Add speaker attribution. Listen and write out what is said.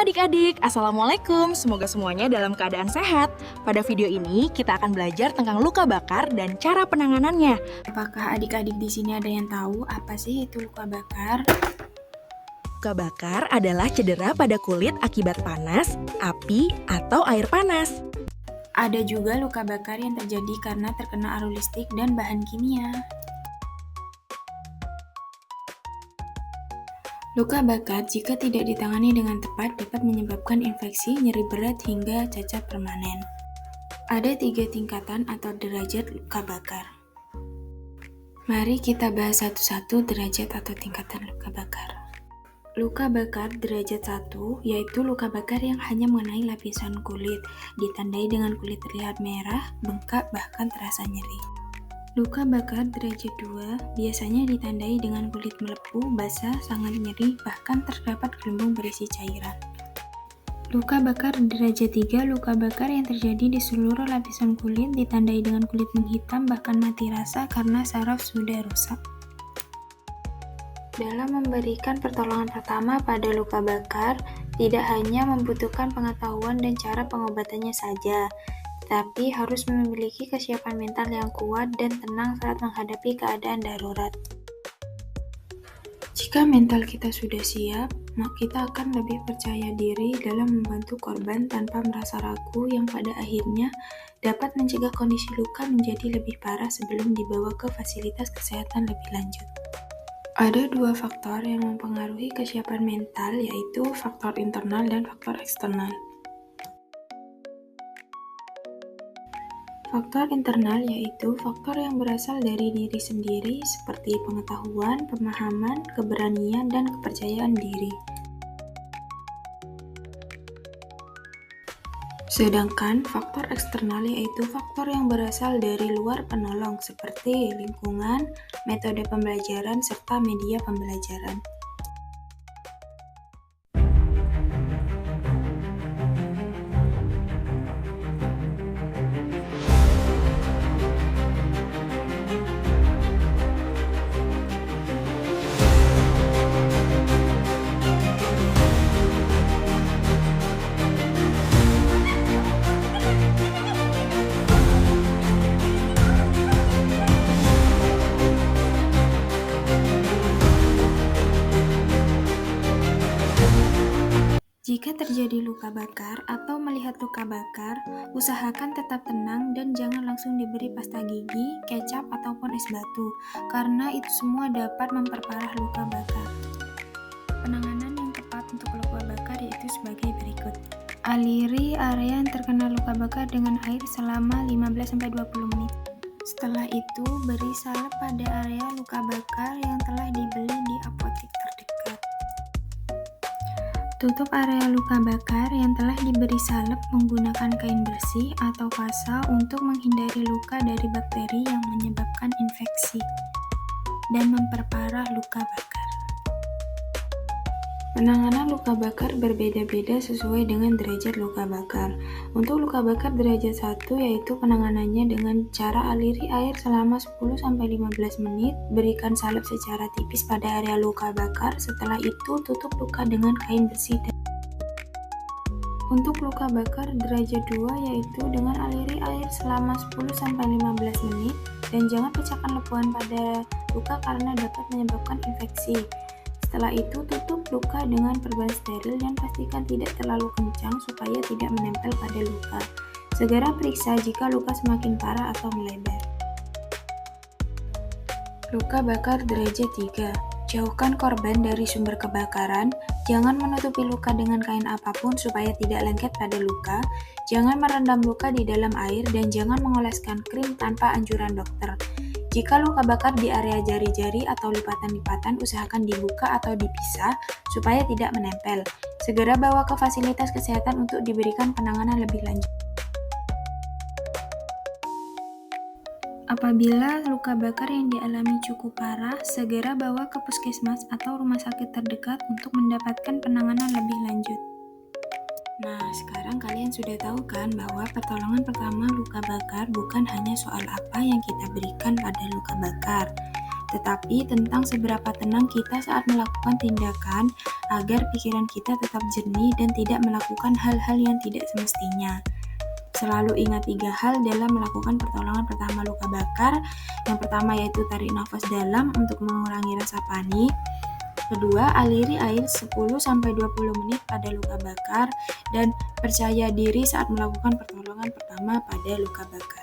Speaker 1: adik-adik, Assalamualaikum. Semoga semuanya dalam keadaan sehat. Pada video ini kita akan belajar tentang luka bakar dan cara penanganannya.
Speaker 2: Apakah adik-adik di sini ada yang tahu apa sih itu luka bakar?
Speaker 1: Luka bakar adalah cedera pada kulit akibat panas, api, atau air panas.
Speaker 2: Ada juga luka bakar yang terjadi karena terkena arus listrik dan bahan kimia. Luka bakar jika tidak ditangani dengan tepat dapat menyebabkan infeksi, nyeri berat, hingga cacat permanen. Ada 3 tingkatan atau derajat luka bakar. Mari kita bahas satu-satu derajat atau tingkatan luka bakar. Luka bakar derajat 1 yaitu luka bakar yang hanya mengenai lapisan kulit, ditandai dengan kulit terlihat merah, bengkak, bahkan terasa nyeri. Luka bakar derajat 2 biasanya ditandai dengan kulit melepuh, basah, sangat nyeri, bahkan terdapat gelembung berisi cairan. Luka bakar derajat 3 luka bakar yang terjadi di seluruh lapisan kulit, ditandai dengan kulit menghitam, bahkan mati rasa karena saraf sudah rusak. Dalam memberikan pertolongan pertama pada luka bakar, tidak hanya membutuhkan pengetahuan dan cara pengobatannya saja, tetapi harus memiliki kesiapan mental yang kuat dan tenang saat menghadapi keadaan darurat. Jika mental kita sudah siap, maka kita akan lebih percaya diri dalam membantu korban tanpa merasa ragu, yang pada akhirnya dapat mencegah kondisi luka menjadi lebih parah sebelum dibawa ke fasilitas kesehatan lebih lanjut. Ada 2 faktor yang mempengaruhi kesiapan mental, yaitu faktor internal dan faktor eksternal. Faktor internal yaitu faktor yang berasal dari diri sendiri seperti pengetahuan, pemahaman, keberanian, dan kepercayaan diri. Sedangkan faktor eksternal yaitu faktor yang berasal dari luar penolong seperti lingkungan, metode pembelajaran, serta media pembelajaran. Jika terjadi luka bakar atau melihat luka bakar, usahakan tetap tenang dan jangan langsung diberi pasta gigi, kecap, ataupun es batu, karena itu semua dapat memperparah luka bakar. Penanganan yang tepat untuk luka bakar yaitu sebagai berikut. Aliri area yang terkena luka bakar dengan air selama 15-20 menit. Setelah itu, beri salep pada area luka bakar yang telah dibeli di apotek terdekat. Tutup area luka bakar yang telah diberi salep menggunakan kain bersih atau pasa untuk menghindari luka dari bakteri yang menyebabkan infeksi dan memperparah luka bakar. Penanganan luka bakar berbeda-beda sesuai dengan derajat luka bakar. Untuk luka bakar derajat 1 yaitu penanganannya dengan cara aliri air selama 10-15 menit, berikan salep secara tipis pada area luka bakar, setelah itu tutup luka dengan kain bersih. Untuk luka bakar derajat 2 yaitu dengan aliri air selama 10-15 menit dan jangan pecahkan lepuan pada luka karena dapat menyebabkan infeksi. Setelah itu, tutup luka dengan perban steril dan pastikan tidak terlalu kencang supaya tidak menempel pada luka. Segera periksa jika luka semakin parah atau melebar. Luka bakar derajat 3. Jauhkan korban dari sumber kebakaran. Jangan menutupi luka dengan kain apapun supaya tidak lengket pada luka. Jangan merendam luka di dalam air dan jangan mengoleskan krim tanpa anjuran dokter. Jika luka bakar di area jari-jari atau lipatan-lipatan, usahakan dibuka atau dipisah supaya tidak menempel. Segera bawa ke fasilitas kesehatan untuk diberikan penanganan lebih lanjut. Apabila luka bakar yang dialami cukup parah, segera bawa ke puskesmas atau rumah sakit terdekat untuk mendapatkan penanganan lebih lanjut. Nah, sekarang kalian sudah tahu kan bahwa pertolongan pertama luka bakar bukan hanya soal apa yang kita berikan pada luka bakar, tetapi tentang seberapa tenang kita saat melakukan tindakan agar pikiran kita tetap jernih dan tidak melakukan hal-hal yang tidak semestinya. Selalu ingat 3 hal dalam melakukan pertolongan pertama luka bakar. Yang pertama yaitu tarik nafas dalam untuk mengurangi rasa panik. Kedua, aliri air 10-20 menit pada luka bakar dan percaya diri saat melakukan pertolongan pertama pada luka bakar.